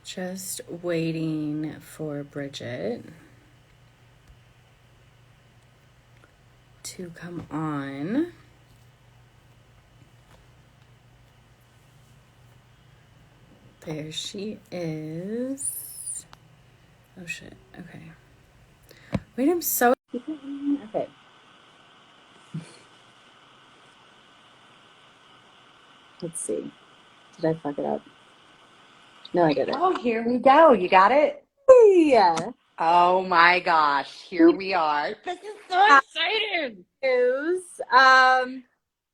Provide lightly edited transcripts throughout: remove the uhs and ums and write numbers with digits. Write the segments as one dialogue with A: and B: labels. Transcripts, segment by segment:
A: Just waiting for Bridget to come on. There she is. Oh shit. Okay. Wait, I'm so okay. Let's see. Did I fuck it up? No, I didn't.
B: Oh, here we go. You got it?
A: Yeah.
B: Oh my gosh, here we are. This is so exciting.
A: News.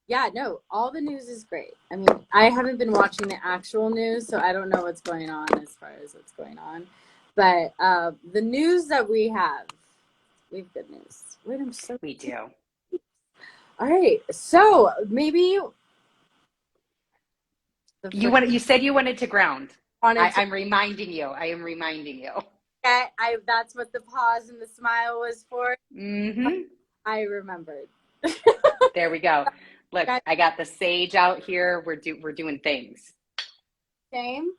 A: Yeah, no, all the news is great. I mean, I haven't been watching the actual news, so I don't know what's going on as far as what's going on. But the news that we have good news. Wait, I'm so.
B: We do.
A: All right, so maybe
B: You said you wanted to ground.
A: wanted to.
B: I'm reminding you. I am reminding you.
A: That's what the pause and the smile was for.
B: Mm-hmm.
A: I remembered.
B: There we go. Look, I got the sage out here. We're doing things.
A: Same.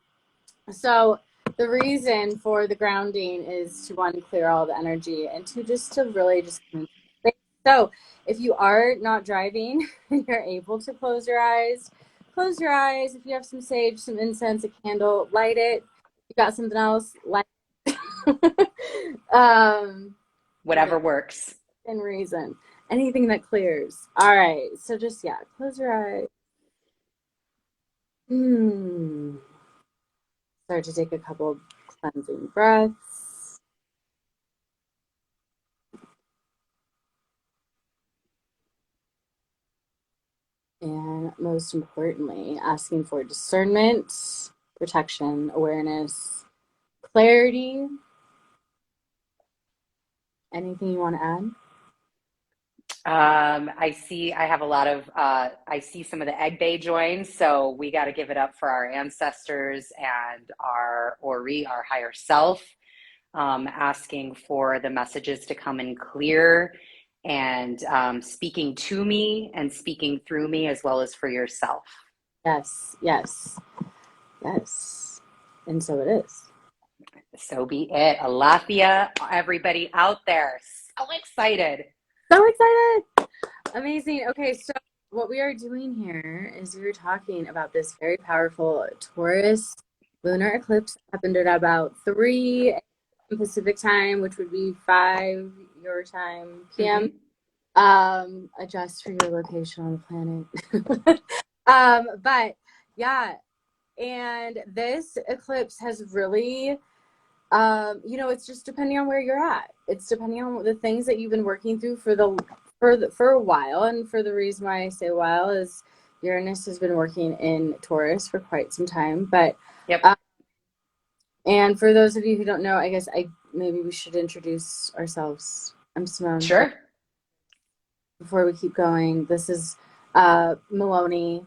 A: So the reason for the grounding is to one, clear all the energy, and two, to really just. So if you are not driving and you're able to close your eyes. If you have some sage, some incense, a candle, light it. If you got something else, light it.
B: Whatever works.
A: In reason. Anything that clears. All right. So just, close your eyes. Start to take a couple of cleansing breaths. And most importantly, asking for discernment, protection, awareness, clarity. Anything you want to add?
B: I have a lot of, I see some of the egg bay joins, so we got to give it up for our ancestors and our Ori, our higher self, asking for the messages to come in clear and speaking to me and speaking through me as well as for yourself.
A: Yes, yes, yes. And so it is.
B: So be it. Alafia, everybody out there. So excited.
A: So excited. Amazing. Okay, so what we are doing here is we were talking about this very powerful Taurus lunar eclipse that happened at about 3 Pacific time, which would be 5 your time PM. Adjust for your location on the planet. But yeah, and this eclipse has really it's just depending on where you're at. It's depending on the things that you've been working through for a while. And for the reason why I say a while is Uranus has been working in Taurus for quite some time. But
B: yep.
A: And for those of you who don't know, I guess maybe we should introduce ourselves. I'm Simone.
B: Sure.
A: Before we keep going, this is Miloni,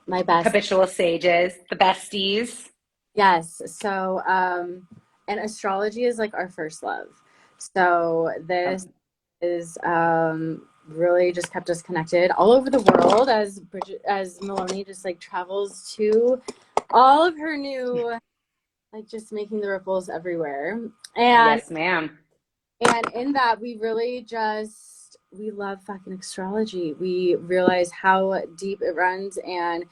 A: my best.
B: Habitual Sages, the besties.
A: Yes. So, and astrology is like our first love. So this is really just kept us connected all over the world as Miloni just like travels to all of her new, like just making the ripples everywhere. And
B: yes, ma'am.
A: And in that, we really we love fucking astrology. We realize how deep it runs, and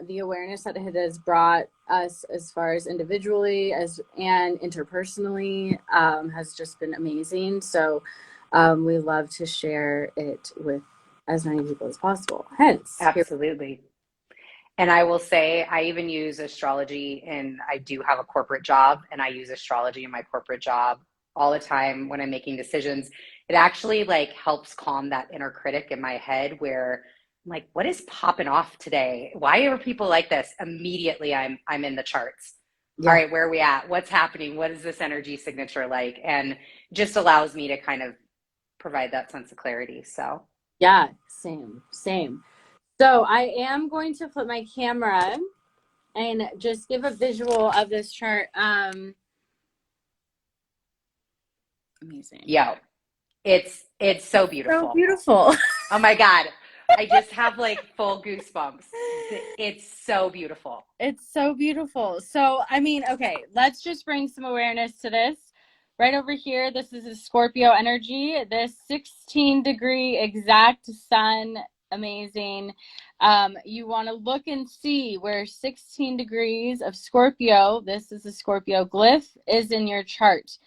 A: the awareness that it has brought us as far as individually and interpersonally has just been amazing. So we love to share it with as many people as possible. Hence,
B: absolutely. And I will say, I even use astrology, and I do have a corporate job, and I use astrology in my corporate job all the time when I'm making decisions. It actually like helps calm that inner critic in my head where I'm like, what is popping off today? Why are people like this? Immediately I'm in the charts. Yeah. All right, where are we at? What's happening? What is this energy signature like? And just allows me to kind of provide that sense of clarity. So
A: yeah, same. So I am going to flip my camera and just give a visual of this chart. Amazing.
B: Yo, it's so beautiful.
A: So beautiful.
B: Oh my God. I just have like full goosebumps. it's so beautiful.
A: It's so beautiful. So, I mean, okay, let's just bring some awareness to this. Right over here, this is a Scorpio energy. This 16-degree exact sun, amazing. You want to look and see where 16 degrees of Scorpio, this is a Scorpio glyph, is in your chart.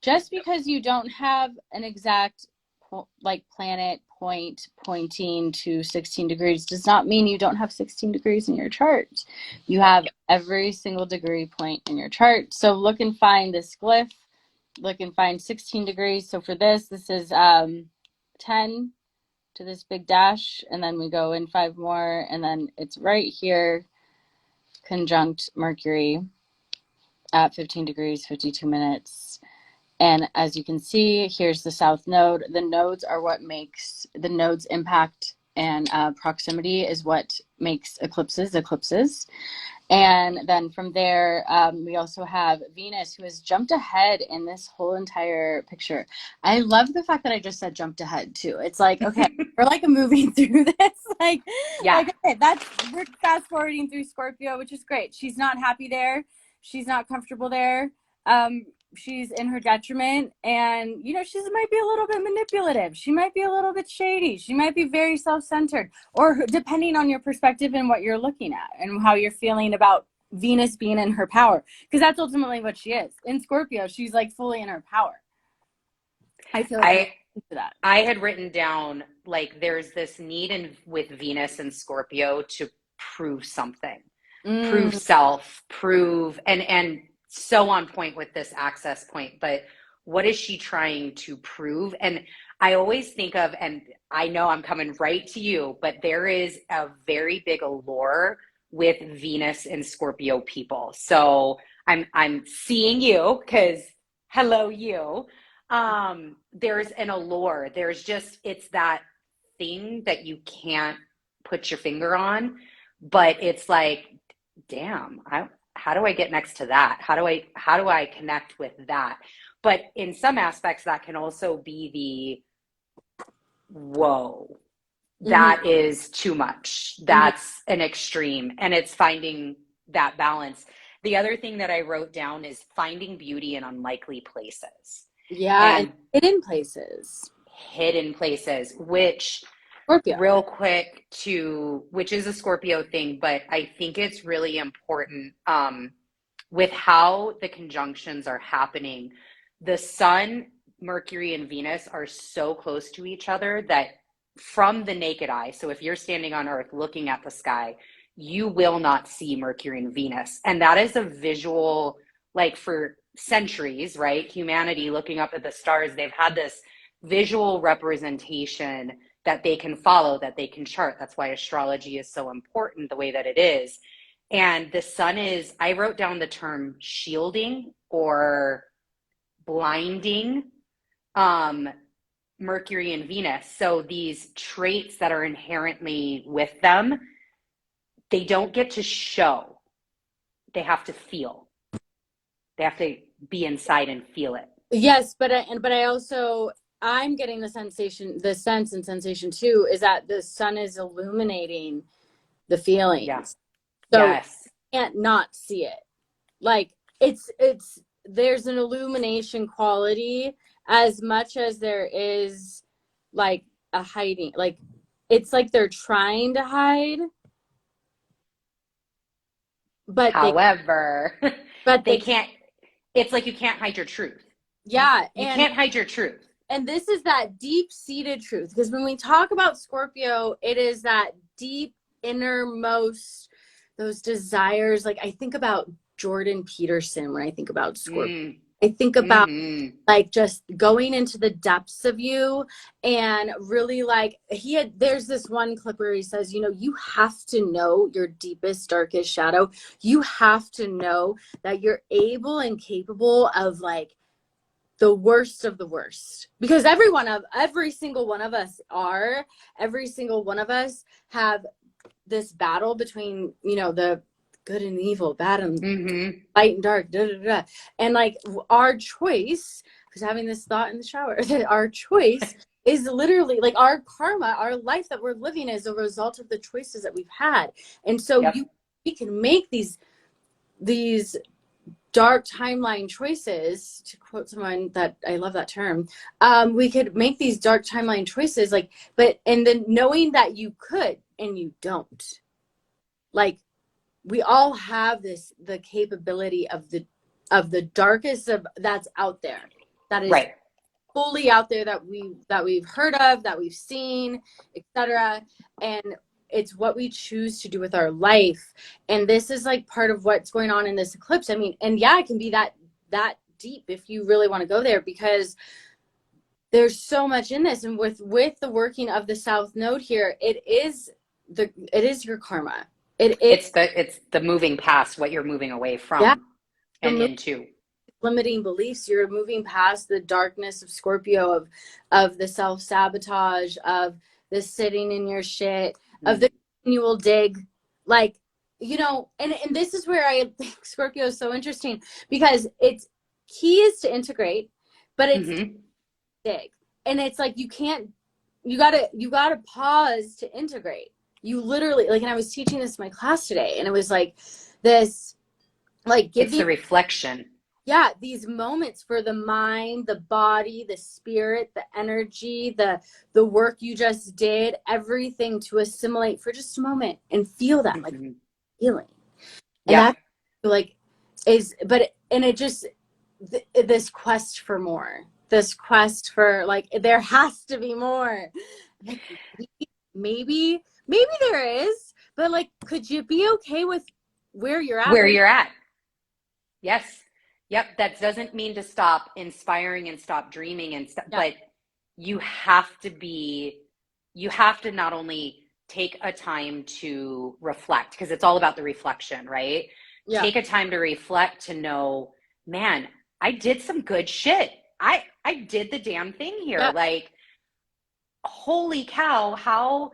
A: Just because you don't have an exact like planet point pointing to 16 degrees does not mean you don't have 16 degrees in your chart. You have every single degree point in your chart. So look and find this glyph. Look and find 16 degrees. So for this is 10 to this big dash, and then we go in 5 more, and then it's right here, conjunct Mercury at 15 degrees, 52 minutes. And as you can see, here's the south node. The nodes are what makes the nodes impact, and proximity is what makes eclipses. And then from there, we also have Venus, who has jumped ahead in this whole entire picture. I love the fact that I just said jumped ahead too. It's like, okay, we're like moving through this. Like, okay, we're fast forwarding through Scorpio, which is great. She's not happy there. She's not comfortable there. She's in her detriment, and you know, she might be a little bit manipulative. She might be a little bit shady. She might be very self-centered, or depending on your perspective and what you're looking at and how you're feeling about Venus being in her power, because that's ultimately what she is. In Scorpio, she's like fully in her power. I feel like
B: I had written down, like, there's this need with Venus and Scorpio to prove something, prove self, and so on point with this access point. But what is she trying to prove? And I always think of, and I know I'm coming right to you, but there is a very big allure with Venus and Scorpio people. So I'm seeing you, because hello you. There's an allure. There's just, it's that thing that you can't put your finger on, but it's like, damn, how do I get next to that? How do I connect with that? But in some aspects, that can also be the, whoa, that is too much. That's an extreme. And it's finding that balance. The other thing that I wrote down is finding beauty in unlikely places.
A: Yeah, and hidden places.
B: Hidden places, which
A: Scorpio.
B: Real quick, which is a Scorpio thing, but I think it's really important with how the conjunctions are happening. The sun, Mercury, and Venus are so close to each other that from the naked eye, so if you're standing on Earth looking at the sky, you will not see Mercury and Venus. And that is a visual, like, for centuries, right? Humanity looking up at the stars, they've had this visual representation that they can follow, that they can chart. That's why astrology is so important the way that it is. And the sun is, I wrote down the term shielding or blinding Mercury and Venus. So these traits that are inherently with them, they don't get to show. They have to feel. They have to be inside and feel it.
A: Yes, but I also, I'm getting the sense and sensation too, is that the sun is illuminating the feelings.
B: Yeah.
A: So
B: yes.
A: You can't not see it. Like there's an illumination quality as much as there is like a hiding. Like it's like they're trying to hide. But
B: however, they can't. It's like you can't hide your truth.
A: Yeah.
B: You can't hide your truth.
A: And this is that deep-seated truth. Because when we talk about Scorpio, it is that deep innermost, those desires. Like I think about Jordan Peterson when I think about Scorpio. I think about like just going into the depths of you, and really like there's this one clip where he says, you know, you have to know your deepest, darkest shadow. You have to know that you're able and capable of like the worst of the worst, because every single one of us have this battle between, you know, the good and evil, bad and light and dark, and like our choice, because having this thought in the shower, that our choice is literally like our karma, our life that we're living is a result of the choices that we've had. And so
B: Yep.
A: we can make these dark timeline choices, to quote someone that I love that term. We could make these dark timeline choices, like, and then knowing that you could and you don't. Like, we all have the capability of the darkest of that's out there, that is
B: Right.
A: fully out there, that we've heard of, that we've seen, etc. And it's what we choose to do with our life. And this is like part of what's going on in this eclipse. I mean, and yeah, it can be that deep if you really want to go there, because there's so much in this. And with the working of the South Node here, it is your karma.
B: It's the moving past what you're moving away
A: Yeah,
B: from and into.
A: limiting beliefs. You're moving past the darkness of Scorpio, of the self-sabotage, of the sitting in your shit, of the continual dig. Like, you know, and this is where I think Scorpio is so interesting, because it's key is to integrate, but it's dig. And it's like you gotta pause to integrate. You literally, like, and I was teaching this in my class today, and it was like this, like,
B: it's the reflection.
A: Yeah, these moments for the mind, the body, the spirit, the energy, the work you just did, everything to assimilate for just a moment and feel that, like, feeling. And that, like, and it just, this quest for more, this quest for, like, there has to be more. Like, maybe there is, but, like, could you be okay with where you're at?
B: Where you're at. Yes. Yep. That doesn't mean to stop inspiring and stop dreaming and stuff, but you have to not only take a time to reflect, because it's all about the reflection, right? Yeah. Take a time to reflect, to know, man, I did some good shit. I did the damn thing here. Yeah. Like, holy cow, how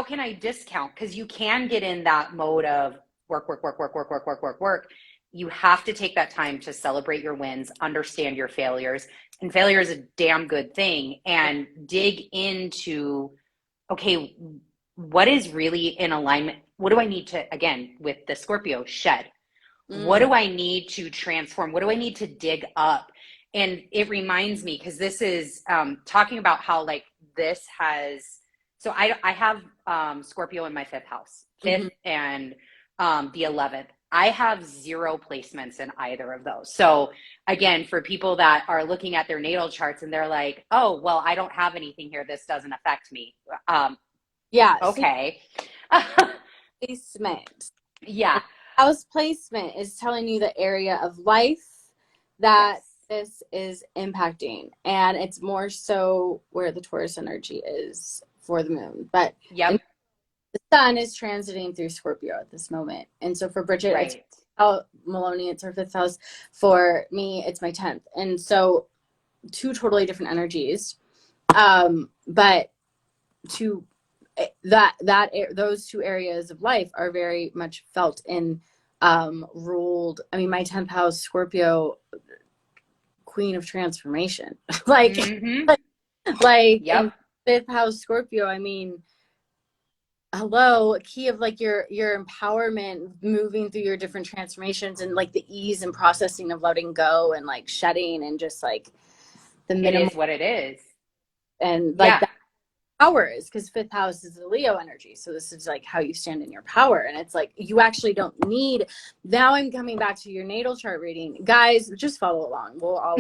B: can I discount? Because you can get in that mode of work. You have to take that time to celebrate your wins, understand your failures. And failure is a damn good thing. And dig into, okay, what is really in alignment? What do I need to, again, with the Scorpio, shed? What do I need to transform? What do I need to dig up? And it reminds me, because this is talking about how, like, this has, so I have Scorpio in my 5th house, 5th and the 11th. I have 0 placements in either of those. So again, for people that are looking at their natal charts and they're like, oh, well, I don't have anything here, this doesn't affect me. Yeah. Okay.
A: Placement.
B: Yeah.
A: House placement is telling you the area of life that this is impacting. And it's more so where the Taurus energy is for the moon. But the sun is transiting through Scorpio at this moment. And so for Bridget, it's Miloni, it's her 5th house. For me, it's my 10th. And so 2 totally different energies. But those 2 areas of life are very much felt in ruled. I mean, my 10th house, Scorpio, queen of transformation. like in 5th house Scorpio, I mean, hello, key of, like, your empowerment, moving through your different transformations, and, like, the ease and processing of letting go and, like, shedding, and just, like, the minimum.
B: It is what it is.
A: And, like, that power is, because 5th house is the Leo energy. So this is, like, how you stand in your power. And it's like, you actually don't need, now I'm coming back to your natal chart reading. Guys, just follow along. We'll all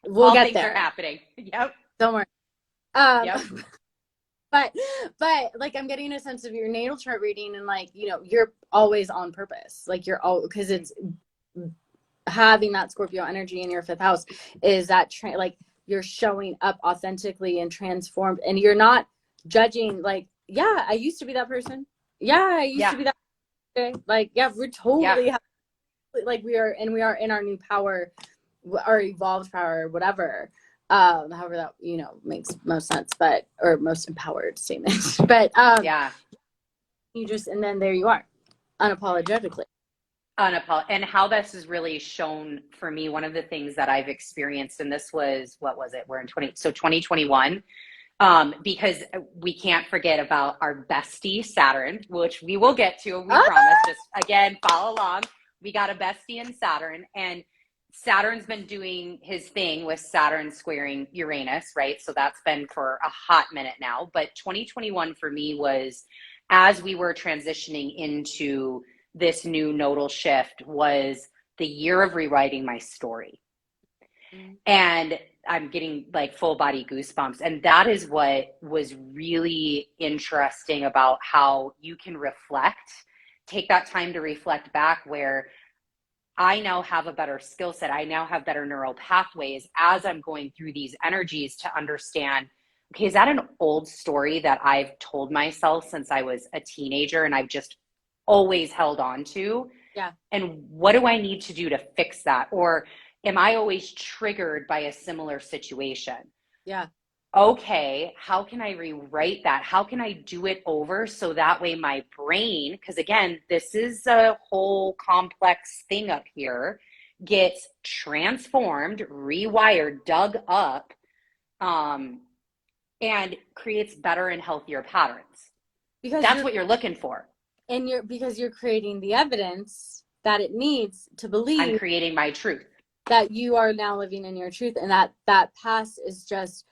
B: we'll
A: get
B: things
A: there.
B: Are happening. Yep.
A: Don't worry. But like, I'm getting a sense of your natal chart reading, and, like, you know, you're always on purpose. Like, you're all, because it's having that Scorpio energy in your 5th house is that like, you're showing up authentically and transformed, and you're not judging, like, yeah, I used to be that person. Yeah, I used to be that person. Like, yeah, we're totally like, we are in our new power, our evolved power, whatever. However that, you know, makes most sense, but, or most empowered statement. But you just, and then there you are, unapologetically.
B: And how this is really shown for me, one of the things that I've experienced, and this was, what was it? We're in 2021. Because we can't forget about our bestie Saturn, which we will get to, we
A: Ah!
B: promise. Just again, follow along. We got a bestie in Saturn, and Saturn's been doing his thing with Saturn squaring Uranus, right? So that's been for a hot minute now. But 2021 for me was, as we were transitioning into this new nodal shift, was the year of rewriting my story. And I'm getting like full body goosebumps. And that is what was really interesting about how you can reflect, take that time to reflect back, where I now have a better skill set. I now have better neural pathways as I'm going through these energies to understand, okay, is that an old story that I've told myself since I was a teenager and I've just always held on to?
A: Yeah.
B: And what do I need to do to fix that? Or am I always triggered by a similar situation?
A: Yeah.
B: Okay, how can I rewrite that? How can I do it over so that way my brain, because again, this is a whole complex thing up here, gets transformed, rewired, dug up, and creates better and healthier patterns.
A: Because
B: that's what you're looking for.
A: And because you're creating the evidence that it needs to believe.
B: I'm creating my truth.
A: That you are now living in your truth, and that past is just,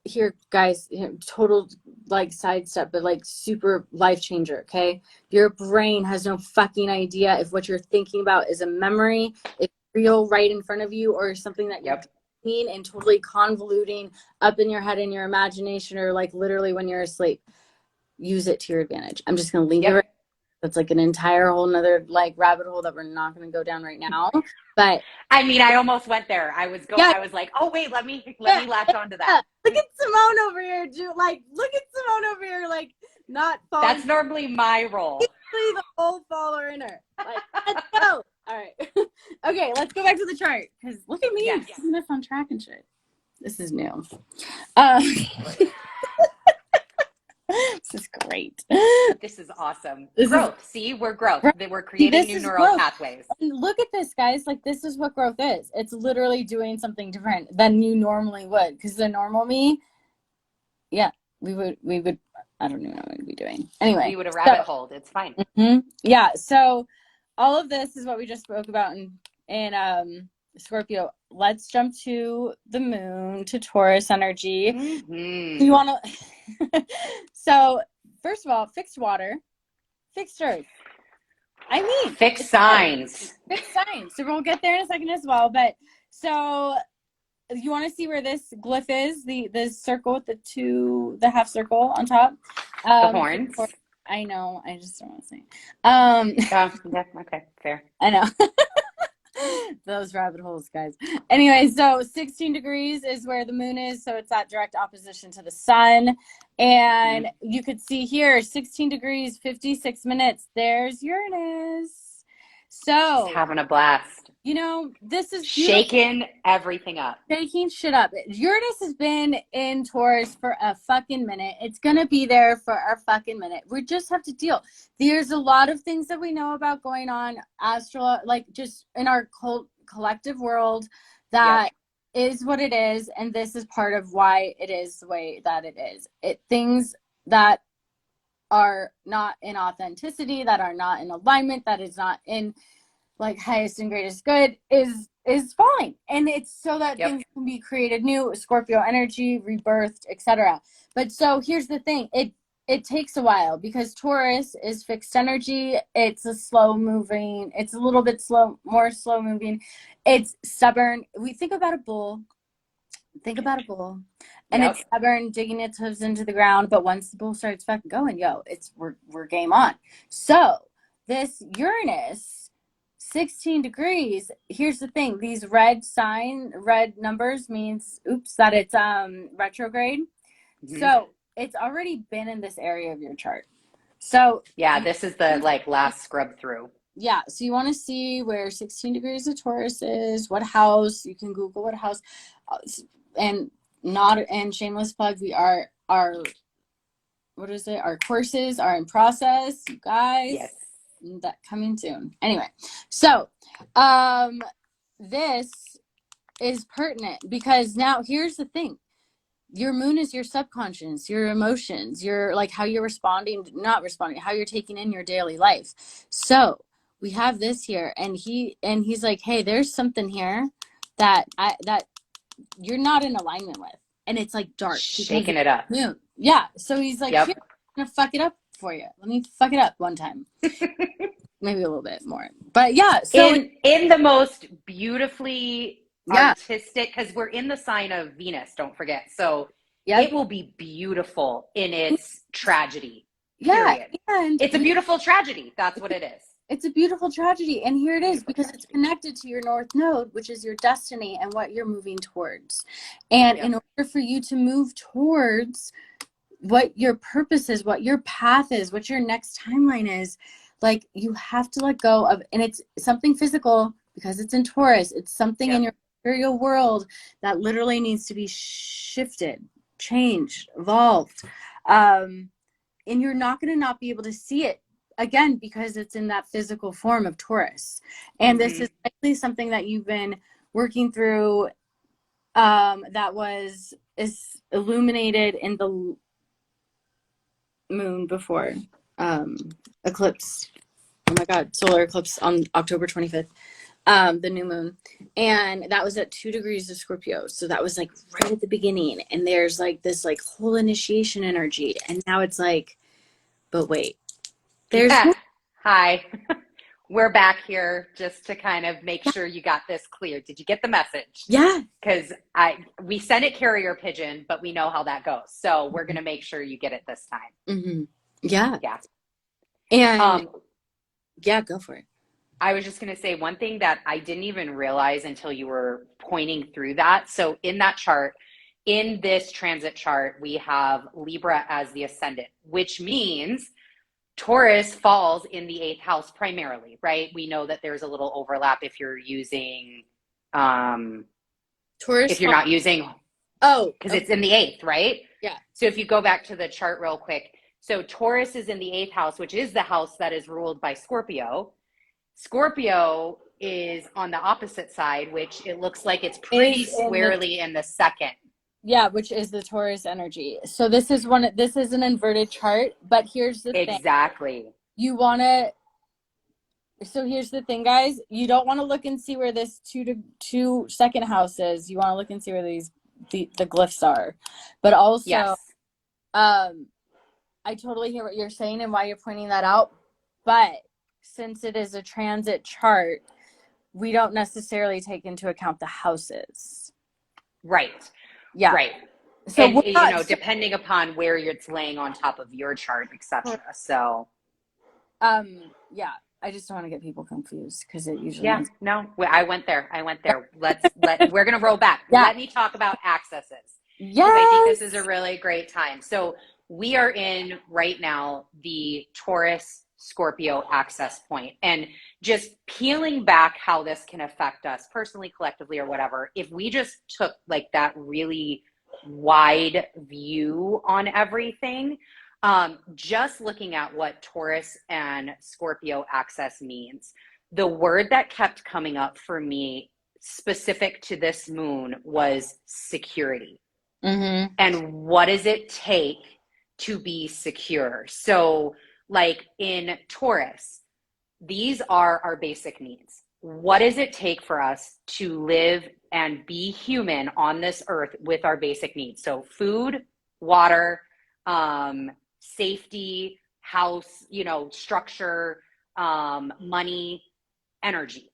A: here guys, total like sidestep, but like super life changer. Okay, your brain has no fucking idea if what you're thinking about is a memory, it's real right in front of you, or something that you're thinking and totally convoluting up in your head in your imagination, or like literally when you're asleep. Use it to your advantage. I'm just gonna leave it right. That's like an entire whole nother like rabbit hole that we're not going to go down right now. But
B: I mean, I almost went there. I was like, oh wait, let me latch onto that.
A: Look at Simone over here, like look at Simone over here, like not falling.
B: That's normally my role.
A: The whole follower in her. Like, let's go. All right. Okay, let's go back to the chart, because look at me, keeping this on track and shit. This is new. This is great.
B: This is awesome. Growth. See, we're growth. We're creating new neural pathways.
A: And look at this, guys. Like, this is what growth is. It's literally doing something different than you normally would. Because the normal me, we would, I don't even know what we'd be doing. Anyway.
B: We would have rabbit holed. It's fine.
A: Yeah. So all of this is what we just spoke about in Scorpio. Let's jump to the moon, to Taurus energy. Do you want to? So first of all, fixed water, fixed earth. I mean,
B: fixed signs.
A: Fixed signs. So we'll get there in a second as well. But so you want to see where this glyph is? The circle with the half circle on top.
B: The horns.
A: I know. I just don't want to say.
B: Yeah. Okay. Fair.
A: I know. Those rabbit holes, guys. Anyway, so 16 degrees is where the moon is, so it's at direct opposition to the sun. And you could see here 16 degrees 56 minutes, there's Uranus. So
B: just having a blast.
A: You know, this is
B: shaking everything up.
A: Shaking shit up. Uranus has been in Taurus for a fucking minute. It's going to be there for a fucking minute. We just have to deal. There's a lot of things that we know about going on like just in our collective world that is what it is. And this is part of why it is the way that it is. Things that are not in authenticity, that are not in alignment, that is not in like highest and greatest good is falling, and it's so that things can be created new, Scorpio energy, rebirthed, etc. But so here's the thing, it takes a while, because Taurus is fixed energy. It's a slow moving, it's a little bit more slow moving, it's stubborn. We think about a bull, and it's stubborn, digging its hooves into the ground, but once the bull starts fucking going, we're game on. So this Uranus 16 degrees, here's the thing, these red numbers means that it's retrograde. So it's already been in this area of your chart. So
B: this is the last scrub through.
A: So you want to see where 16 degrees of Taurus is, what house. You can Google what house. And shameless plug, our courses are in process, you guys. that coming soon. Anyway, so this is pertinent because now here's the thing. Your moon is your subconscious, your emotions, your like how you're responding, not responding, how you're taking in your daily life. So we have this here, and he's like, hey, there's something here that you're not in alignment with, and it's like dark because
B: Shaking
A: it's
B: it up.
A: moon. Yeah. So he's like, here,
B: Yep.
A: I'm gonna fuck it up for you. Let me fuck it up one time. Maybe a little bit more. But yeah, so
B: In the most beautifully
A: yeah.
B: artistic, because we're in the sign of Venus, don't forget. So
A: Yep.
B: it will be beautiful in its tragedy,
A: Yeah.
B: period.
A: And
B: It's a beautiful tragedy. That's what it is.
A: it's a beautiful tragedy. And here it is
B: Beautiful
A: because it's
B: tragedy.
A: connected to your North Node, which is your destiny and what you're moving towards. And
B: Yep.
A: in order for you to move towards what your purpose is, what your path is, what your next timeline is, like you have to let go of, and it's something physical because it's in Taurus. It's something in
B: Yep.
A: your material world that literally needs to be shifted, changed, evolved. And you're not going to not be able to see it again because it's in that physical form of Taurus. And this is likely something that you've been working through that is illuminated in the moon before eclipse. Oh my God, solar eclipse on October 25th. The new moon, and that was at 2 degrees of Scorpio, so that was like right at the beginning, and there's like this like whole initiation energy, and now it's like, but wait, there's
B: Yeah.
A: more.
B: Hi. We're back here just to kind of make sure you got this clear. Did you get the message?
A: Yeah.
B: Because we sent it carrier pigeon, but we know how that goes. So we're gonna make sure you get it this time.
A: Mm-hmm. Yeah.
B: Yeah.
A: And
B: Um,
A: yeah, go for it.
B: I was just gonna say one thing that I didn't even realize until you were pointing through that. So in that chart, in this transit chart, we have Libra as the ascendant, which means Taurus falls in the eighth house primarily, right? We know that there's a little overlap if you're using,
A: Taurus
B: if you're
A: fall.
B: not using,
A: Oh,
B: because
A: okay.
B: it's in the eighth, right?
A: Yeah.
B: So if you go back to the chart real quick, so Taurus is in the eighth house, which is the house that is ruled by Scorpio. Scorpio is on the opposite side, which it looks like it's pretty
A: Is in the
B: squarely in the second.
A: Yeah, which is the Taurus energy. So this is an inverted chart, but here's the thing.
B: Exactly.
A: You want to So here's the thing, guys. You don't want to look and see where this two second house is. You want to look and see where the glyphs are. But also,
B: Yes.
A: um, I totally hear what you're saying and why you're pointing that out. But since it is a transit chart, we don't necessarily take into account the houses.
B: Right.
A: Yeah.
B: Right.
A: So
B: And
A: we're not.
B: depending upon where it's laying on top of your chart, etc. So
A: Yeah. I just don't want to get people confused because it usually
B: yeah,
A: ends.
B: no, I went there. We're gonna roll back.
A: Yeah.
B: Let me talk about accesses because I think this is a
A: Yes.
B: really great time. So we are in right now the Taurus Scorpio access point, and just peeling back how this can affect us personally, collectively, or whatever. If we just took like that really wide view on everything, just looking at what Taurus and Scorpio access means, the word that kept coming up for me specific to this moon was security.
A: Mm-hmm.
B: And what does it take to be secure? So, like in Taurus, these are our basic needs. What does it take for us to live and be human on this earth with our basic needs? So, food, water, safety, house, structure, money, energy.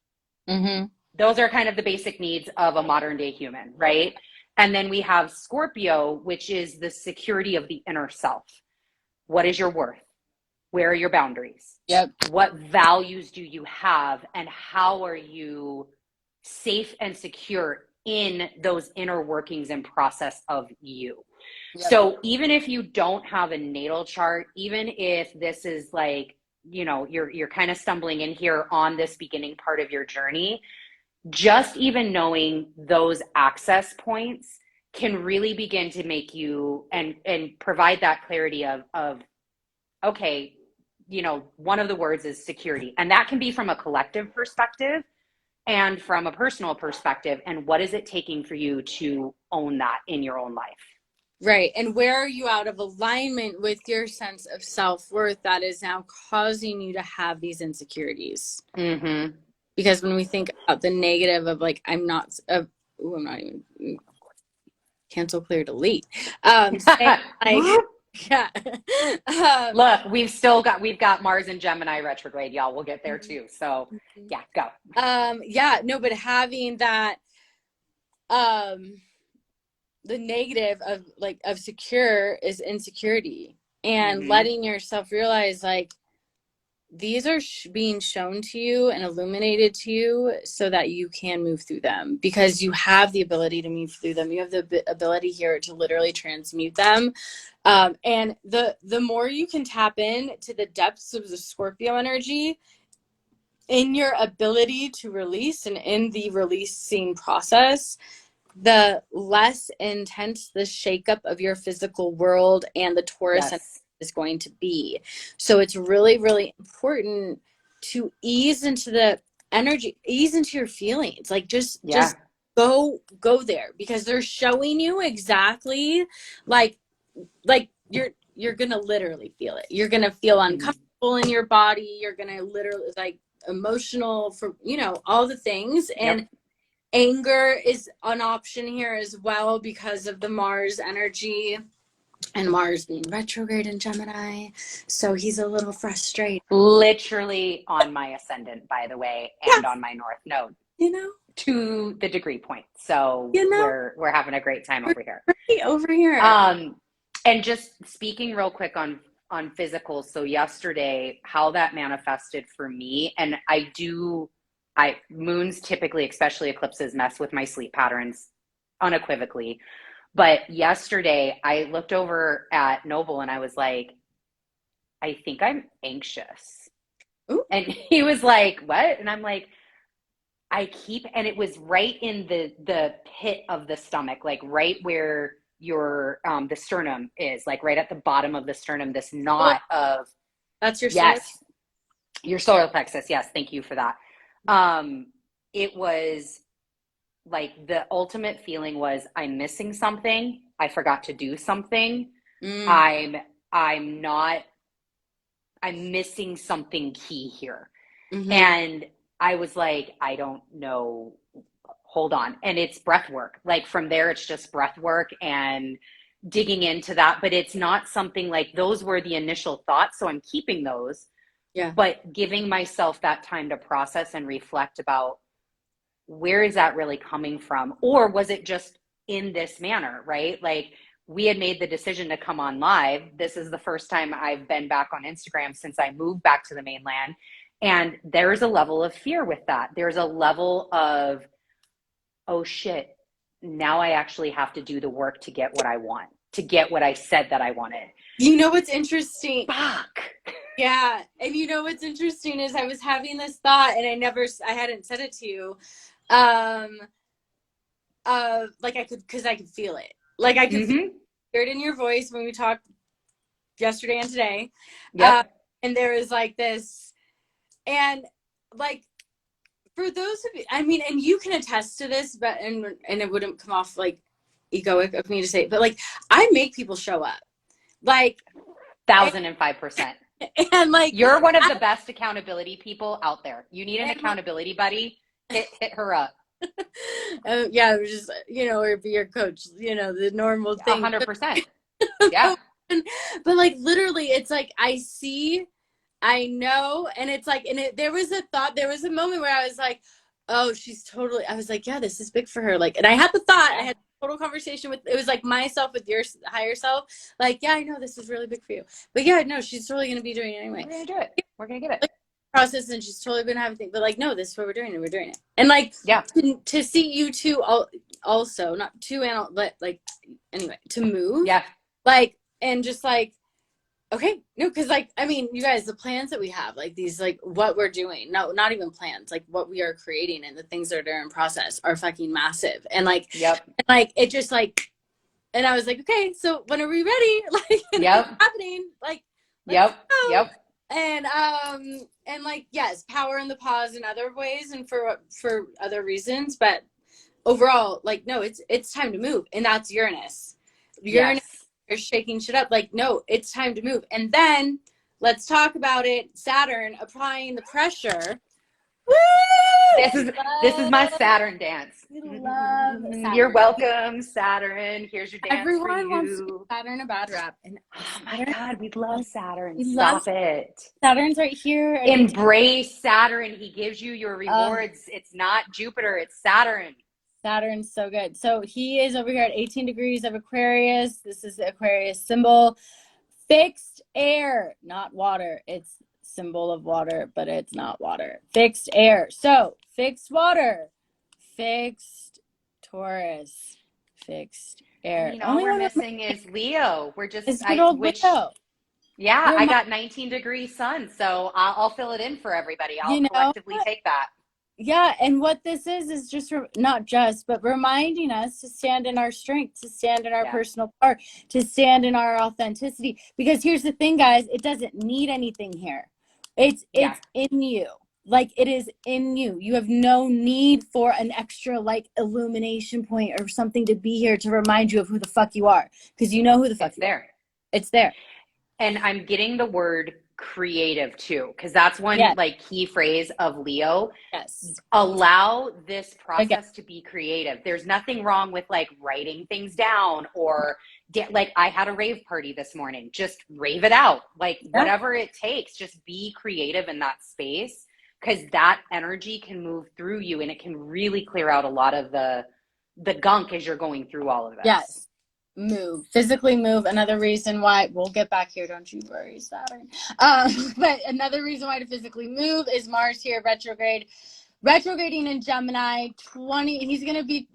A: Mm-hmm.
B: Those are kind of the basic needs of a modern day human, right? And then we have Scorpio, which is the security of the inner self. What is your worth? Where are your boundaries?
A: Yep.
B: What values do you have? And how are you safe and secure in those inner workings and process of you?
A: Yep.
B: So even if you don't have a natal chart, even if this is like, you're kind of stumbling in here on this beginning part of your journey, just even knowing those access points can really begin to make you and provide that clarity of okay, you know, one of the words is security. And that can be from a collective perspective and from a personal perspective. And what is it taking for you to own that in your own life?
A: Right. And where are you out of alignment with your sense of self-worth that is now causing you to have these insecurities?
B: Mm-hmm.
A: Because when we think about the negative of like, I'm not even cancel, clear, delete. Saying like, yeah.
B: Look, we've got Mars and Gemini retrograde, y'all. We'll get there too. So yeah, go.
A: Yeah, no, but having that, the negative of secure is insecurity, and letting yourself realize like these are being shown to you and illuminated to you so that you can move through them, because you have the ability to move through them. You have the ability here to literally transmute them. And the more you can tap in to the depths of the Scorpio energy in your ability to release and in the releasing process, the less intense the shakeup of your physical world and the Taurus is going to be. So it's really, really important to ease into the energy, ease into your feelings. Like just go there, because they're showing you exactly like you're gonna literally feel it. You're gonna feel uncomfortable in your body. You're gonna literally like emotional for, you know, all the things. And anger is an option here as well because of the Mars energy, and Mars being retrograde in Gemini. So he's a little frustrated.
B: Literally on my ascendant, by the way, and on my North Node.
A: You know?
B: To the degree point. So
A: you know,
B: we're having a great time over here.
A: Right over here.
B: And just speaking real quick on physical. So yesterday, how that manifested for me, and moons typically, especially eclipses, mess with my sleep patterns unequivocally. But yesterday I looked over at Noble and I was like, I think I'm anxious.
A: Ooh.
B: And he was like, what? And I'm like, and it was right in the pit of the stomach, like right where your the sternum is, like right at the bottom of the sternum, this knot of
A: that's your
B: your solar plexus. Yes, thank you for that. It was like the ultimate feeling was I'm missing something. I forgot to do something. I'm missing something key here. And I was like, I don't know. Hold on. And it's breath work. Like from there, it's just breath work and digging into that. But it's not something like those were the initial thoughts. So I'm keeping those.
A: Yeah.
B: But giving myself that time to process and reflect about where is that really coming from? Or was it just in this manner, right? Like we had made the decision to come on live. This is the first time I've been back on Instagram since I moved back to the mainland. And there's a level of fear with that. There's a level of, oh shit, now I actually have to do the work to get what I want, to get what I said that I wanted.
A: You know what's interesting?
B: Fuck.
A: Yeah. And you know what's interesting is I was having this thought and I hadn't said it to you. Like because I could feel it. Like I could hear it in your voice when we talked yesterday and today. And there was like this, and like, for those of you, I mean, and you can attest to this, but, and it wouldn't come off like egoic of me to say it, but like, I make people show up. Like
B: 1,005%.
A: And like,
B: you're one of the best accountability people out there. You need an accountability buddy. Hit her up.
A: Yeah, just, you know, or be your coach, you know, the normal thing.
B: 100%. Yeah.
A: But like, literally, it's like, I know. And it's like, there was a moment where I was like, oh, I was like, yeah, this is big for her. Like, and I had a total conversation with, it was like myself with your higher self. Like, yeah, I know this is really big for you. But yeah, no, she's totally going to be doing it anyway.
B: We're going to do it. We're going to get it.
A: Process, and she's totally been having things, but like, no, this is what we're doing, and we're doing it. And like, yeah, to see you two also, not to but like, anyway, to move,
B: yeah,
A: like, and just like, okay, no, because like, I mean, you guys, the plans that we have, like these, like what we're doing, no, not even plans, like what we are creating and the things that are in process are fucking massive. And like, and like, it just like, and I was like, okay, so when are we ready? Like, it's happening. Like,
B: yep.
A: And like, yes, power in the pause in other ways and for other reasons, but overall, like, no, it's time to move. And that's Uranus. Uranus
B: Yes.
A: is shaking shit up. Like, no, it's time to move. And then let's talk about it. Saturn applying the pressure. Woo!
B: This is my Saturn dance.
A: We love
B: You're
A: Saturn.
B: welcome, Saturn. Here's your dance for
A: Everyone wants to give
B: you.
A: Saturn a bad rap. And
B: Oh my
A: Saturn,
B: God, we love Saturn.
A: we love
B: Stop it.
A: Saturn's right here.
B: Embrace Saturn. He gives you your rewards. It's not Jupiter, it's Saturn.
A: Saturn's so good. So he is over here at 18 degrees of Aquarius. This is the Aquarius symbol. Fixed air, not water. It's symbol of water, but it's not water. Fixed air. So fixed water, fixed Taurus, fixed air.
B: I mean, all we're missing is Leo. We're just,
A: is good old Leo.
B: Yeah, I got 19-degree sun, so I'll fill it in for everybody. I'll collectively take that.
A: Yeah, and what this is just not just, but reminding us to stand in our strength, to stand in our personal power, to stand in our authenticity. Because here's the thing, guys, it doesn't need anything here. It's in you. Like, it is in you. You have no need for an extra, like, illumination point or something to be here to remind you of who the fuck you are. Because you know who the fuck you are. It's there.
B: And I'm getting the word creative too, because that's one like key phrase of Leo.
A: Yes.
B: Allow this process to be creative. There's nothing wrong with like writing things down or like I had a rave party this morning. Just rave it out. Like whatever it takes, just be creative in that space, because that energy can move through you and it can really clear out a lot of the gunk as you're going through all of this.
A: Yes. Move, physically move. Another reason why, we'll get back here, don't you worry, Saturn. But another reason why to physically move is Mars here retrograding in Gemini 20. He's gonna be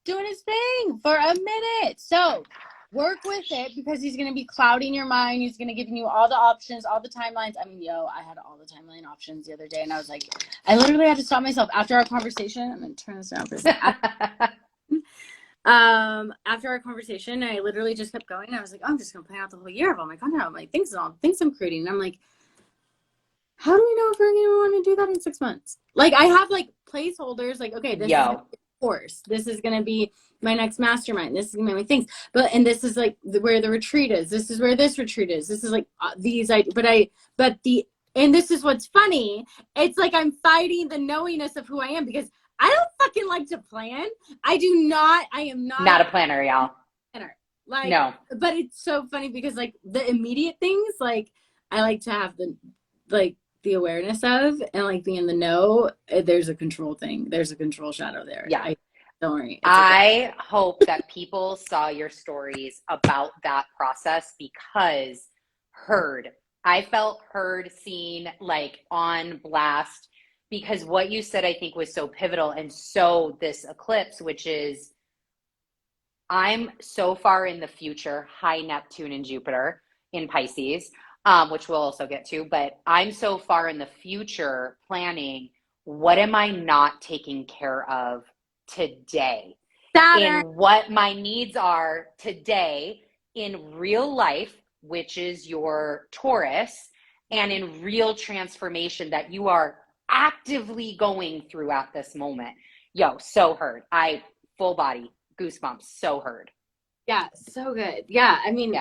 A: doing his thing for a minute, so work with it, because he's gonna be clouding your mind. He's gonna give you all the options, all the timelines. I mean, I had all the timeline options the other day, and I was like, I literally had to stop myself after our conversation. I'm gonna turn this around for a second. After our conversation, I literally just kept going. I was like, I'm just gonna plan out the whole year of all my content, all my things I'm creating. And I'm like, how do we know if we're gonna want to do that in 6 months? Like, I have like placeholders, like, okay, this is gonna be a course, this is gonna be my next mastermind, this is gonna be my things, and this is like where the retreat is, this is where this retreat is, this is like and this is what's funny, it's like I'm fighting the knowingness of who I am, because I don't fucking like to plan. I am not
B: a planner, y'all.
A: Like,
B: no.
A: But it's so funny because like the immediate things, like I like to have the awareness of, and like being in the know. There's a control thing. There's a control shadow there.
B: Yeah.
A: Don't worry.
B: I hope that people saw your stories about that process, because I felt heard, seen, like on blast. Because what you said, I think, was so pivotal, and so this eclipse, which is, I'm so far in the future, high Neptune and Jupiter in Pisces, which we'll also get to, but I'm so far in the future planning, what am I not taking care of today?
A: Saturn.
B: In what my needs are today in real life, which is your Taurus, and in real transformation that you are actively going through at this moment. So heard. Full body goosebumps, so heard.
A: Yeah, so good. Yeah, I mean,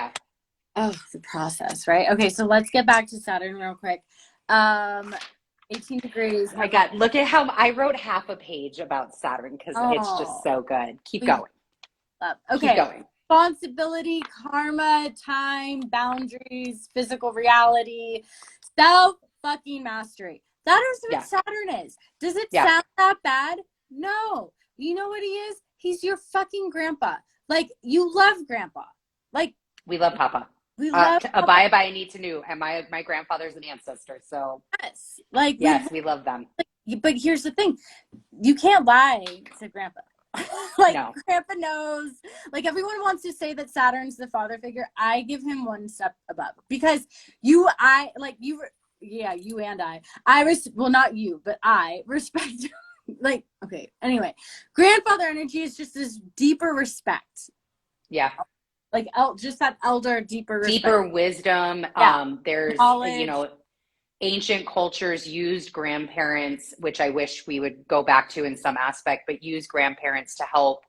A: oh, the process, right? Okay, so let's get back to Saturn real quick. 18 degrees.
B: Oh my God, look at how I wrote half a page about Saturn, because it's just so good. Keep going.
A: Okay. Keep going. Responsibility, karma, time, boundaries, physical reality, self-fucking mastery. That is what Saturn is. Does it sound that bad? No. You know what he is? He's your fucking grandpa. Like, you love grandpa. Like,
B: we love Papa.
A: We love
B: Abaya Baya need to know. And my grandfather's an ancestor. So
A: yes. Like,
B: we love them.
A: But here's the thing. You can't lie to grandpa. Like,
B: no.
A: Grandpa knows. Like, everyone wants to say that Saturn's the father figure. I give him one step above, because you and well, not you, but I respect, like, okay, anyway, grandfather energy is just this deeper respect.
B: Yeah.
A: Like, just that elder, deeper respect.
B: Deeper wisdom. There's,
A: knowledge.
B: ancient cultures used grandparents, which I wish we would go back to in some aspect, but use grandparents to help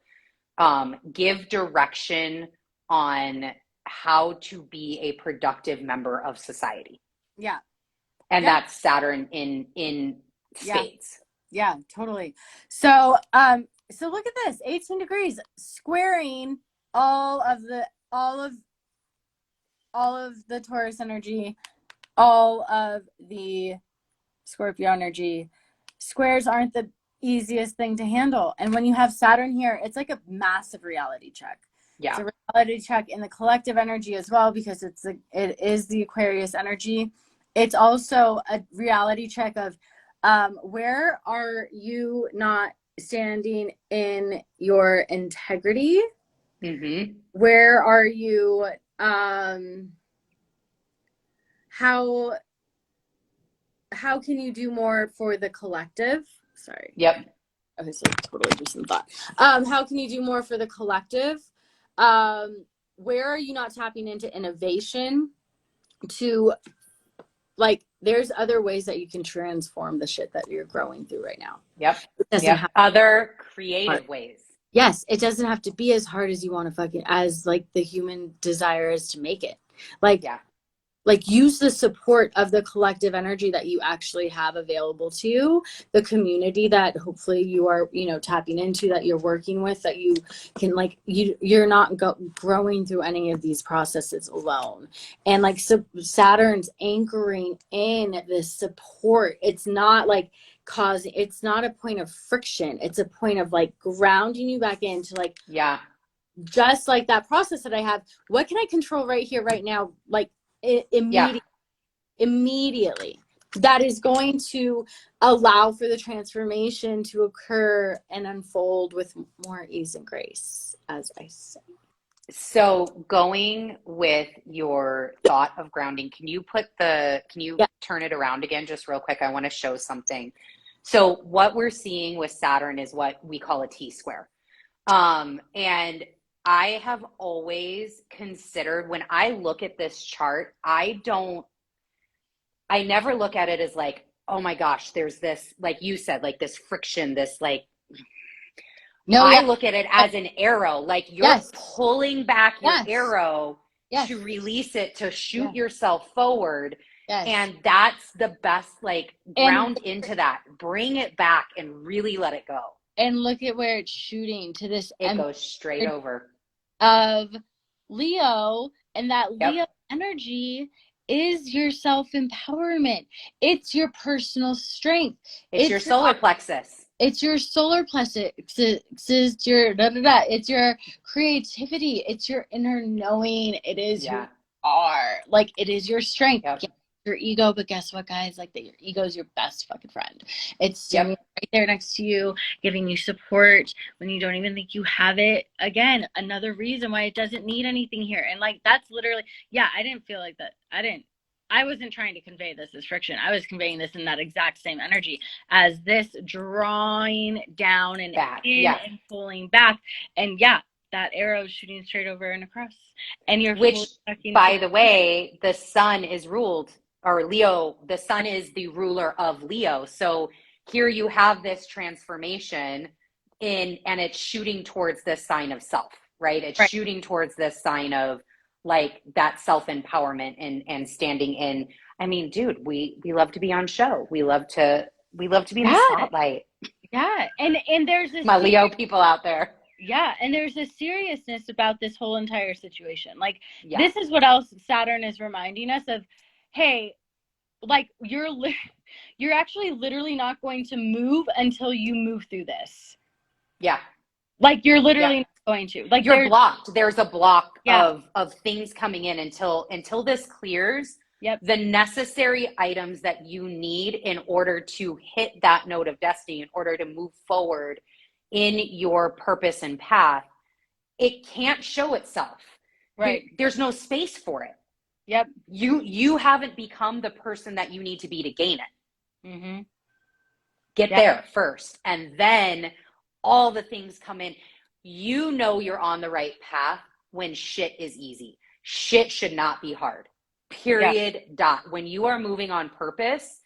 B: give direction on how to be a productive member of society.
A: Yeah.
B: And
A: Yeah.
B: that's Saturn in
A: Yeah.
B: spades.
A: Yeah, totally. So, so look at this, 18 degrees squaring all of the Taurus energy, all of the Scorpio energy. Squares aren't the easiest thing to handle. And when you have Saturn here, it's like a massive reality check.
B: Yeah.
A: It's a reality check in the collective energy as well, because it is the Aquarius energy. It's also a reality check of where are you not standing in your integrity?
B: Mm-hmm.
A: Where are you how can you do more for the collective? Sorry.
B: Yep.
A: Okay, so totally just in thought. How can you do more for the collective? Where are you not tapping into innovation to, like, there's other ways that you can transform the shit that you're growing through right now.
B: Yep.
A: It doesn't
B: Yep.
A: have
B: Other creative ways.
A: Yes, it doesn't have to be as hard as you want to fucking, as like the human desire is to make it. Like,
B: yeah.
A: Like, use the support of the collective energy that you actually have available to you, the community that hopefully you are, tapping into, that you're working with, that you can, like, you're not growing through any of these processes alone. And like, so Saturn's anchoring in this support. It's not like it's not a point of friction. It's a point of like grounding you back into, like,
B: yeah,
A: just like that process that I have. What can I control right here, right now? Like, immediately, that is going to allow for the transformation to occur and unfold with more ease and grace, as I say.
B: So going with your thought of grounding, can you turn it around again just real quick? I want to show something. So what we're seeing with Saturn is what we call a T-square. And I have always considered, when I look at this chart, I never look at it as like, oh my gosh, there's this, like you said, like this friction, this like, I look at it as an arrow, like you're pulling back your arrow to release it, to shoot yourself forward. And that's the best, like, ground into that, bring it back and really let it go.
A: And look at where it's shooting to this.
B: It goes straight over.
A: Of Leo, and that Leo energy is your self-empowerment. It's your personal strength.
B: It's your solar plexus.
A: It's your solar plexus. It's your It's your creativity. It's your inner knowing. It is who you are. Like, it is your strength.
B: Yep.
A: Your ego, but guess what, guys? Like, that your ego is your best fucking friend. It's standing right there next to you, giving you support when you don't even think you have it. Again, another reason why it doesn't need anything here. And like, that's literally, I didn't feel like that. I wasn't trying to convey this as friction. I was conveying this in that exact same energy as this drawing down and back, and pulling back. And that arrow is shooting straight over and across. And
B: which, by the way, the sun is ruled, or Leo, the sun is the ruler of Leo. So here you have this transformation and it's shooting towards this sign of self, right? It's shooting towards this sign of, like, that self-empowerment and standing in. I mean, dude, we love to be on show. We love to be in the spotlight.
A: Yeah. And there's this,
B: my Leo people out there.
A: Yeah, and there's a seriousness about this whole entire situation. Like, this is what else Saturn is reminding us of. Hey, like, you're actually literally not going to move until you move through this.
B: Yeah.
A: Like, you're literally not going to. Like,
B: you're blocked. There's a block of things coming in until this clears.
A: Yep.
B: The necessary items that you need in order to hit that note of destiny, in order to move forward in your purpose and path, it can't show itself.
A: Right.
B: There's no space for it.
A: Yep.
B: You haven't become the person that you need to be to gain it.
A: Mm-hmm.
B: Get there first, and then all the things come in. You know you're on the right path when shit is easy. Shit should not be hard. period, dot. When you are moving on purpose,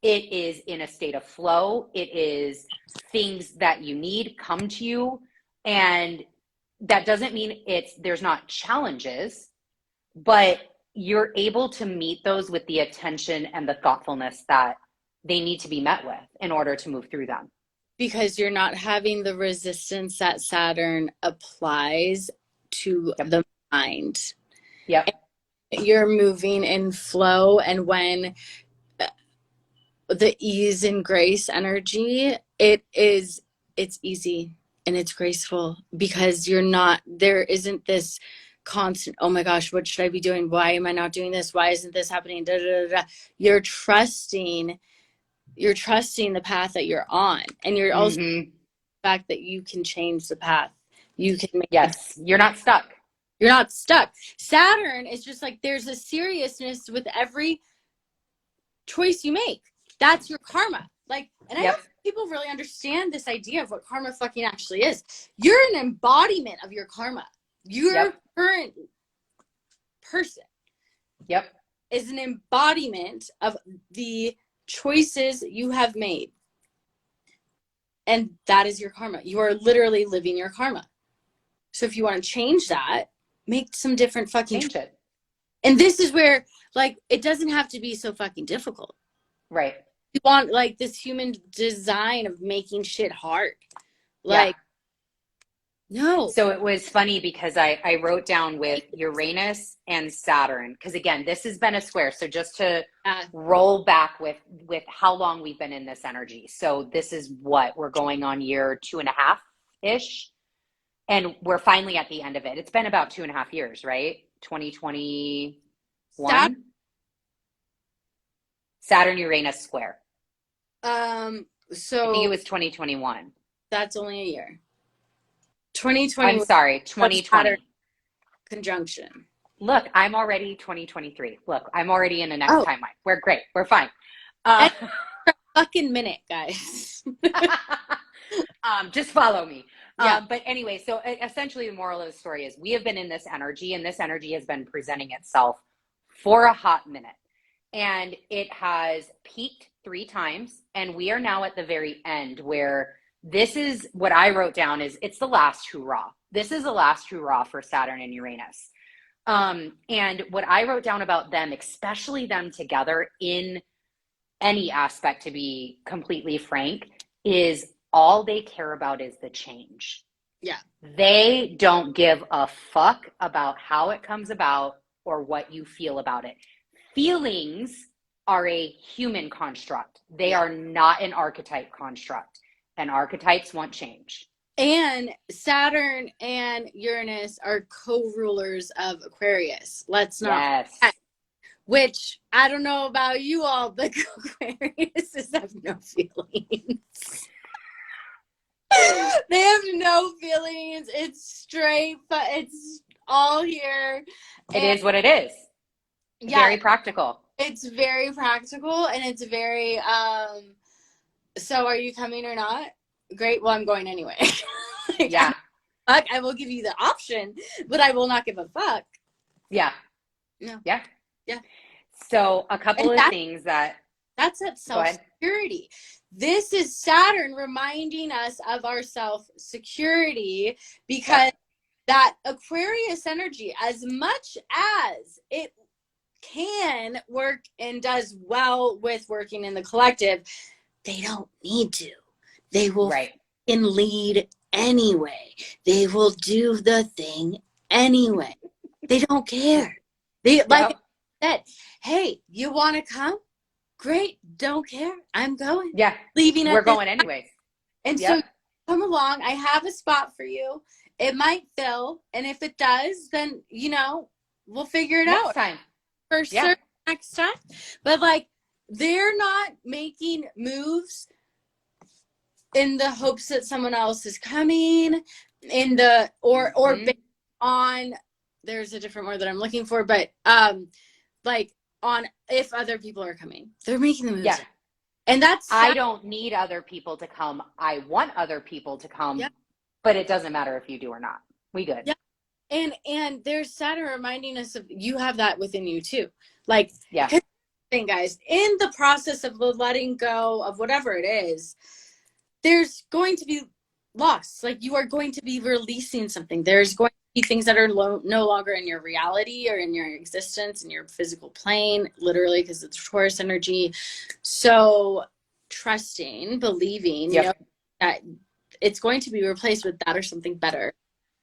B: it is in a state of flow. It is things that you need come to you. And that doesn't mean there's not challenges, but you're able to meet those with the attention and the thoughtfulness that they need to be met with in order to move through them.
A: Because you're not having the resistance that Saturn applies to the mind.
B: Yep.
A: You're moving in flow, and when the ease and grace energy, it's easy and it's graceful, because there isn't this constant, oh my gosh, what should I be doing? Why am I not doing this? Why isn't this happening? Da, da, da, da. You're trusting the path that you're on, and you're also the fact that you can change the path. You can make
B: you're not stuck.
A: You're not stuck. Saturn is just like, there's a seriousness with every choice you make. That's your karma. Like, and I don't think people really understand this idea of what karma fucking actually is. You're an embodiment of your karma. Your current person is an embodiment of the choices you have made. And that is your karma. You are literally living your karma. So if you want to change that, make some different fucking
B: change it.
A: And this is where, like, it doesn't have to be so fucking difficult.
B: Right.
A: You want, like, this human design of making shit hard. Like, no.
B: So it was funny because I wrote down with Uranus and Saturn, because again, this has been a square. So just to roll back with how long we've been in this energy. So this is what we're going on year 2.5-ish. And we're finally at the end of it. It's been about 2.5 years, right? 2021. Saturn Uranus square.
A: So
B: I think it was 2021.
A: That's only a year. 2020.
B: I'm sorry, 2020.
A: Conjunction.
B: Look, I'm already 2023. Look, I'm already in the next timeline. We're great. We're fine.
A: Fucking minute, guys.
B: Just follow me. But anyway, so essentially the moral of the story is we have been in this energy, and this energy has been presenting itself for a hot minute. And it has peaked 3 times, and we are now at the very end, where this is what I wrote down is it's the last hurrah. This is the last hurrah for Saturn and Uranus. And what I wrote down about them, especially them together in any aspect, to be completely frank, is all they care about is the change.
A: Yeah.
B: They don't give a fuck about how it comes about or what you feel about it. Feelings are a human construct. They are not an archetype construct. And archetypes want change.
A: And Saturn and Uranus are co-rulers of Aquarius. Let's not forget. Which, I don't know about you all, but Aquarius have no feelings. They have no feelings. It's straight, but it's all here.
B: It is what it is. Very practical.
A: It's very practical, and it's very, so are you coming or not? Great. Well, I'm going anyway. Fuck, I will give you the option, but I will not give a fuck.
B: Yeah.
A: No.
B: Yeah. Yeah. So a couple of things
A: that's that self-security. This is Saturn reminding us of our self-security, because that Aquarius energy, as much as it can work and does well with working in the collective, they don't need to. They will lead anyway. They will do the thing anyway. They don't care. They like I said, hey, you want to come? Great. Don't care. I'm going.
B: Yeah.
A: Leaving.
B: We're going anyways.
A: And so come along. I have a spot for you. It might fill. And if it does, then, we'll figure it out. Next time. But like, they're not making moves in the hopes that someone else is coming, or based on, there's a different word that I'm looking for, but like on if other people are coming. They're making the moves. Yeah. And
B: I don't need other people to come. I want other people to come, but it doesn't matter if you do or not. We good.
A: Yeah. And there's Saturn reminding us of, you have that within you too. Like,
B: Yeah.
A: thing, guys, in the process of letting go of whatever it is, there's going to be loss. Like, you are going to be releasing something. There's going to be things that are no longer in your reality or in your existence, in your physical plane, literally, because it's Taurus energy. So trusting, believing, you know, that it's going to be replaced with that or something better,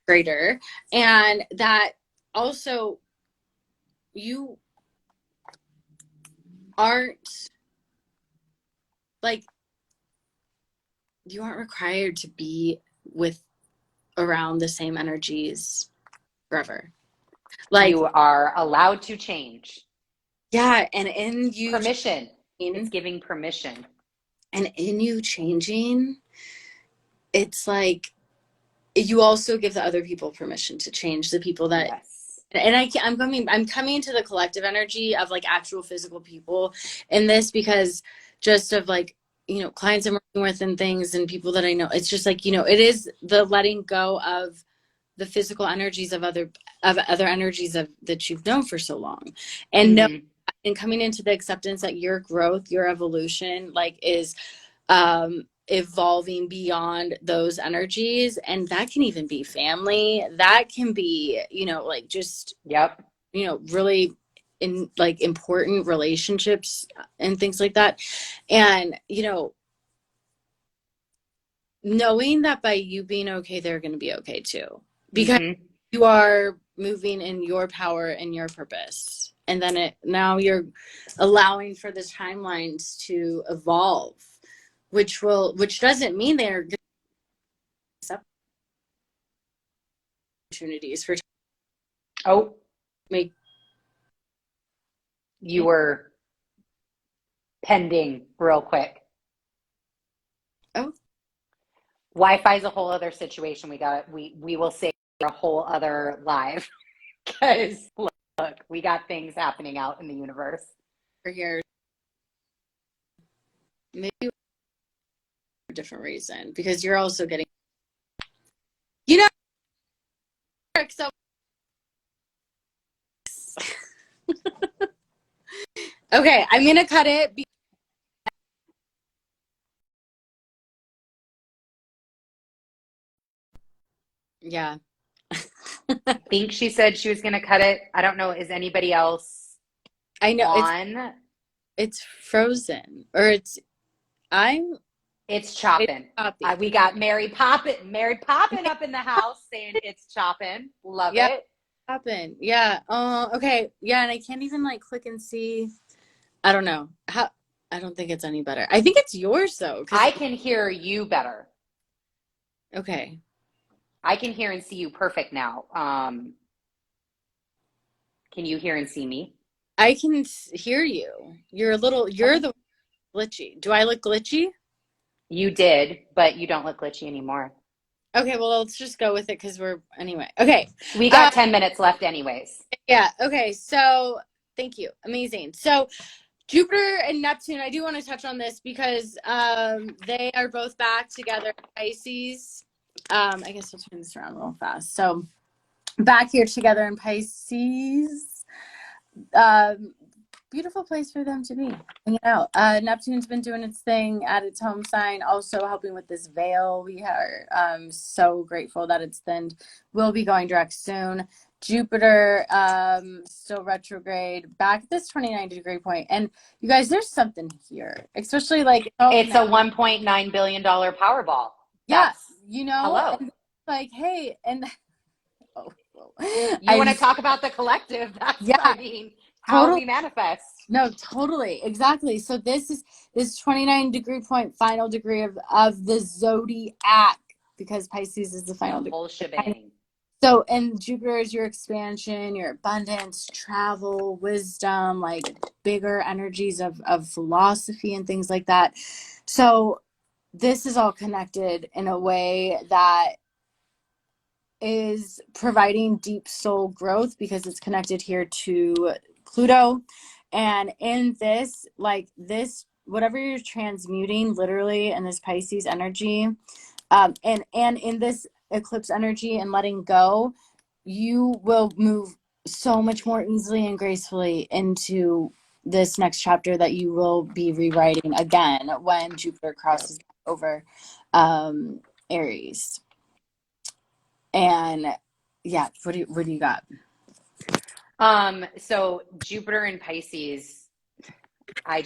A: greater. And that also you aren't, like, you aren't required to be with around the same energies forever. Like,
B: You are allowed to change.
A: yeah, and in you
B: Permission.
A: changing,
B: It's giving permission.
A: and in you changing, it's like you also give the other people permission to change, the people that,
B: Yes.
A: and I'm coming to the collective energy of like actual physical people in this, because just of like, you know, clients I'm working with and things and people that I know, it's just like, you know, it is the letting go of the physical energies of other energies of that you've known for so long, and know, and coming into the acceptance that your growth, your evolution, like, is evolving beyond those energies. And that can even be family, that can be, you know, like, just,
B: Yep.
A: you know, really in like important relationships and things like that. And, you know, knowing that by you being okay, they're going to be okay too, because you are moving in your power and your purpose. And then now you're allowing for the timelines to evolve, which doesn't mean they're going to accept opportunities for make.
B: You were pending real quick.
A: Oh,
B: Wi-Fi is a whole other situation. We will say a whole other live, because look, we got things happening out in the universe.
A: for here, maybe for a different reason, because you're also getting, you know, so okay, I'm gonna cut it. Yeah.
B: I think she said she was going to cut it. I don't know. Is anybody else
A: I know
B: on?
A: it's frozen, or
B: It's chopping.
A: choppy.
B: We got Mary Poppin up in the house saying it's chopping. Love
A: Yeah,
B: it.
A: happen. Yeah. Okay. Yeah, and I can't even like click and see. I don't know how. I don't think it's any better. I think it's yours though, because
B: I can hear you better.
A: okay.
B: I can hear and see you perfect now. Can you hear and see me?
A: I can hear you. You're the glitchy. Do I look glitchy?
B: You did, but you don't look glitchy anymore.
A: Okay, well, let's just go with it because anyway. Okay.
B: We got 10 minutes left anyways.
A: Yeah. Okay. So thank you. Amazing. So Jupiter and Neptune, I do want to touch on this because they are both back together in Pisces. I guess I'll turn this around real fast. So back here together in Pisces. Beautiful place for them to be hanging out. Neptune's been doing its thing at its home sign, also helping with this veil. We are so grateful that it's thinned. We'll be going direct soon. Jupiter still retrograde back at this 29-degree point. And you guys, there's something here, especially like
B: it's a $1.9 billion Powerball.
A: Yeah, you know,
B: hello.
A: And like, hey, and
B: you want to talk about the collective? That's, yeah, I mean, how totally. We manifest.
A: No, totally, exactly. So this 29-degree point, final degree of the zodiac, because Pisces is the final degree.
B: Whole shebang.
A: So, and Jupiter is your expansion, your abundance, travel, wisdom, like bigger energies of philosophy and things like that. So this is all connected in a way that is providing deep soul growth, because it's connected here to Pluto. And in this, like this, whatever you're transmuting literally in this Pisces energy, and in this eclipse energy and letting go, you will move so much more easily and gracefully into this next chapter that you will be rewriting again when Jupiter
B: Yep.
A: crosses over Aries. And yeah, what do you got?
B: So Jupiter and Pisces, I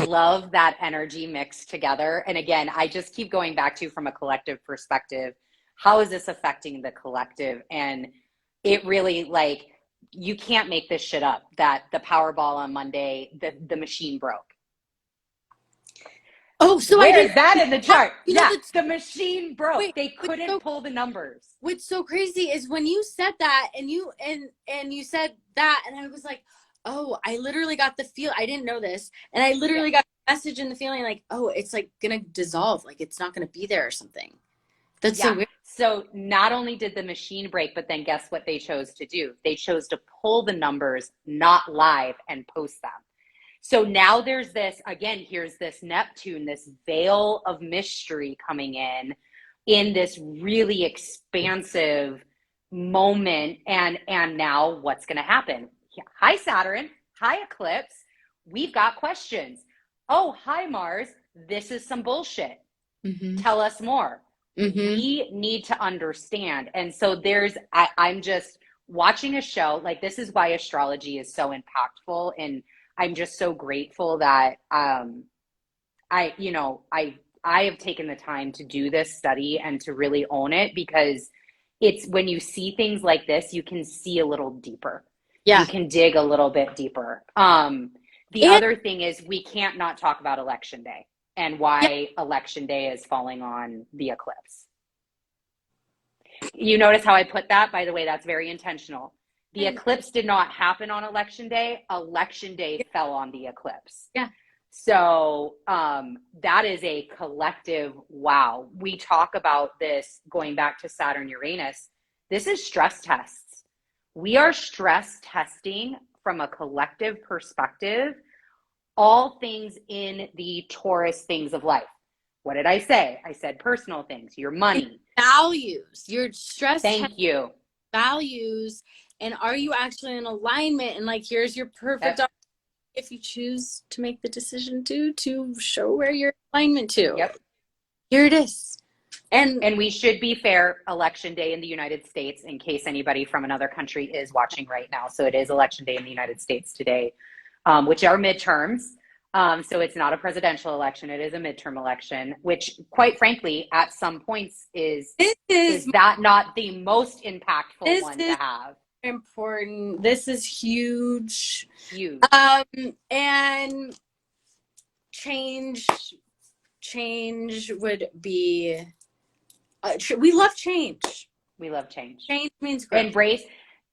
B: love that energy mixed together. And again, I just keep going back to from a collective perspective, how is this affecting the collective? And it really like you can't make this shit up that the Powerball on Monday, the machine broke.
A: Oh, so I
B: Where
A: didn't.
B: is that in the chart?
A: You know,
B: Yeah, the machine broke.
A: wait,
B: They couldn't
A: so
B: pull the numbers.
A: what's so crazy is when you said that and you said that, and I was like, oh, I literally got the feel. I didn't know this, and I
B: Yeah.
A: literally got the message and the feeling like, oh, it's like gonna dissolve, like it's not gonna be there or something. That's so
B: Yeah.
A: weird.
B: So not only did the machine break, but then guess what they chose to do? They chose to pull the numbers not live and post them. So now there's this, again, here's this Neptune, this veil of mystery coming in this really expansive moment. And now what's going to happen? Hi, Saturn. Hi, Eclipse. We've got questions. Oh, hi, Mars. This is some bullshit.
A: Mm-hmm.
B: Tell us more.
A: Mm-hmm.
B: We need to understand. And so I'm just watching a show. Like, this is why astrology is so impactful. And I'm just so grateful that I have taken the time to do this study and to really own it, because it's when you see things like this, you can see a little deeper. You
A: Yeah.
B: can dig a little bit deeper. The
A: And
B: other thing is we can't not talk about election day and
A: yeah.
B: why election day is falling on the eclipse. You notice how I put that? By the way, that's very intentional. The eclipse did not happen on election day. Election day fell on the eclipse.
A: Yeah.
B: So that is a collective wow. We talk about this going back to Saturn Uranus. This is stress tests. We are stress testing from a collective perspective all things in the Taurus things of life. What did I say? I said personal things, your money.
A: Values, your stress test
B: Thank you.
A: values, and are you actually in alignment? And like, here's your perfect
B: Yep.
A: if you choose to make the decision to show where you're in alignment to.
B: Yep.
A: Here it is.
B: And we should be fair, election day in the United States, in case anybody from another country is watching right now. So it is election day in the United States today, which are midterms. So it's not a presidential election. It is a midterm election, which quite frankly, at some points is that not the most impactful one to have?
A: Important. This is huge.
B: Huge.
A: And change would be we love change.
B: We love change.
A: Change means growth.
B: Embrace.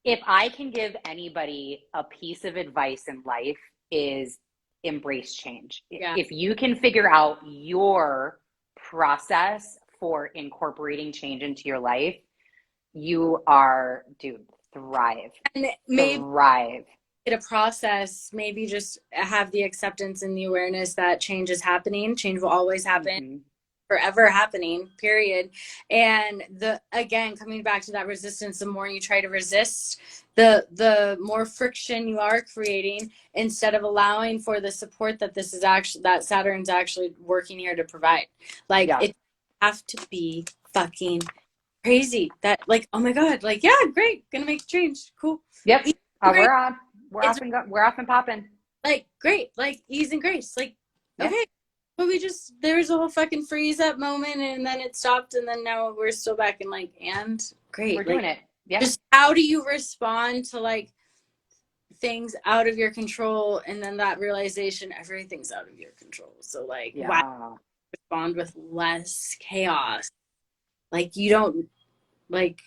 B: If I can give anybody a piece of advice in life, is embrace change.
A: Yeah.
B: If you can figure out your process for incorporating change into your life, you are, dude, thrive.
A: And maybe
B: thrive.
A: a process, maybe just have the acceptance and the awareness that change is happening. Change will always happen. Mm-hmm. Forever happening, period. And again, coming back to that resistance, the more you try to resist, the more friction you are creating, instead of allowing for the support that that Saturn's actually working here to provide. Like, it have to be fucking crazy that, like, oh my God, like, yeah, great, gonna make a change, cool.
B: Yep. We're on. We're off and popping.
A: Like, great, like, ease and grace, like, okay. But there was a whole fucking freeze up moment, and then it stopped, and then now we're still back in, like, and great.
B: We're doing it. Yeah.
A: Just how do you respond to, like, things out of your control, and then that realization everything's out of your control. So, like, wow, respond with less chaos. Like, you don't, like,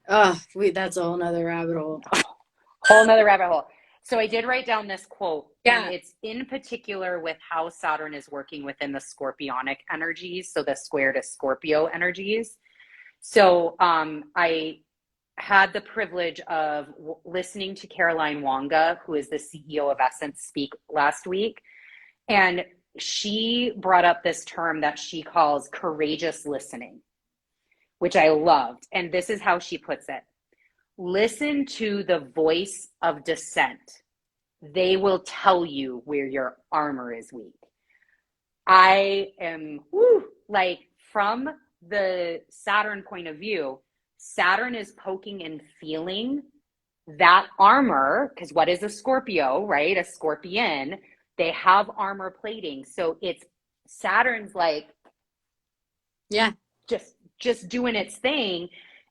A: that's a whole nother rabbit hole.
B: Whole nother rabbit hole. So I did write down this quote.
A: Yeah.
B: And it's in particular with how Saturn is working within the Scorpionic energies, so the square to Scorpio energies. So I had the privilege of listening to Caroline Wanga, who is the CEO of Essence, speak last week. And she brought up this term that she calls courageous listening, which I loved. And this is how she puts it. Listen to the voice of dissent. They will tell you where your armor is weak. I am, like, from the Saturn point of view, Saturn is poking and feeling that armor, because what is a Scorpio, right? A scorpion, they have armor plating. So it's Saturn's like,
A: yeah,
B: just doing its thing.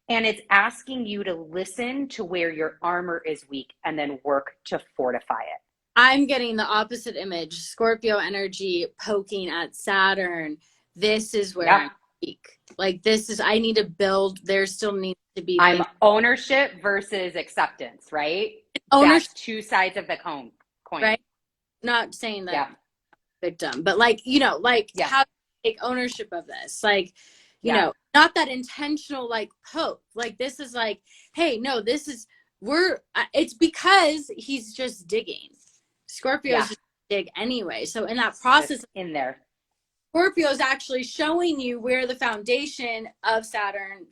B: And it's asking you to listen to where your armor is weak and then work to fortify it.
A: I'm getting the opposite image. Scorpio energy poking at Saturn. This is where I'm weak. Like, this is, I need to build. There still needs to be.
B: I'm ownership versus acceptance, right?
A: Ownership.
B: That's two sides of the coin.
A: Right. Not saying that victim, but like, you know, like how to take ownership of this. Like, you know, not that intentional, like poke. Like, this is like, hey, no, this is, it's because he's just digging. Scorpios just dig anyway. So in that process,
B: just in there,
A: Scorpio is actually showing you where the foundation of Saturn,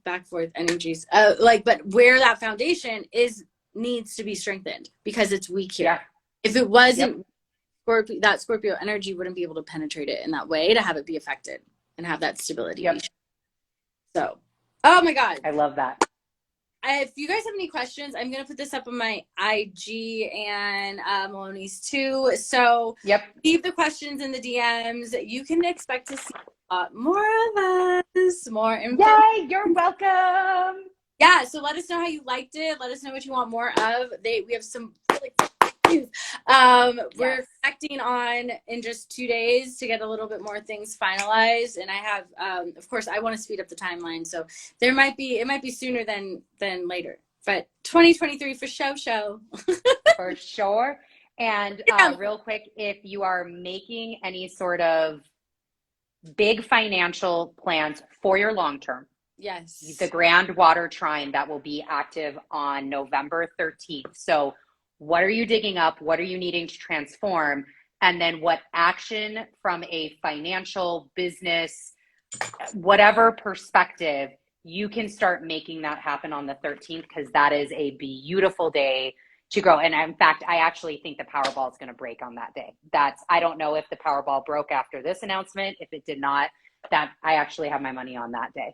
A: back forth energies, but where that foundation needs to be strengthened because it's weak here. Yeah. If it wasn't that Scorpio energy wouldn't be able to penetrate it in that way to have it be affected and have that stability. Yep. So, oh my God.
B: I love that.
A: If you guys have any questions, I'm going to put this up on my IG and Miloni's too. So leave the questions in the DMs. You can expect to see a lot more of us, more info.
B: Yay, you're welcome.
A: Yeah, so let us know how you liked it. Let us know what you want more of. We have some really we're expecting on in just 2 days to get a little bit more things finalized, and I have of course I want to speed up the timeline, so it might be sooner than later, but 2023 for show
B: for sure. And real quick, if you are making any sort of big financial plans for your long term, the Grand Water Trine that will be active on November 13th. So what are you digging up? What are you needing to transform? And then what action from a financial, business, whatever perspective, you can start making that happen on the 13th, because that is a beautiful day to grow. And in fact, I actually think the Powerball is going to break on that day. I don't know if the Powerball broke after this announcement. If it did not, that I actually have my money on that day.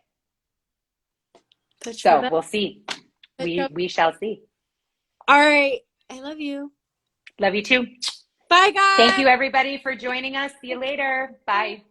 B: So we'll see. We shall see.
A: All right. I love you.
B: Love you too.
A: Bye, guys.
B: Thank you, everybody, for joining us. See you later. Bye.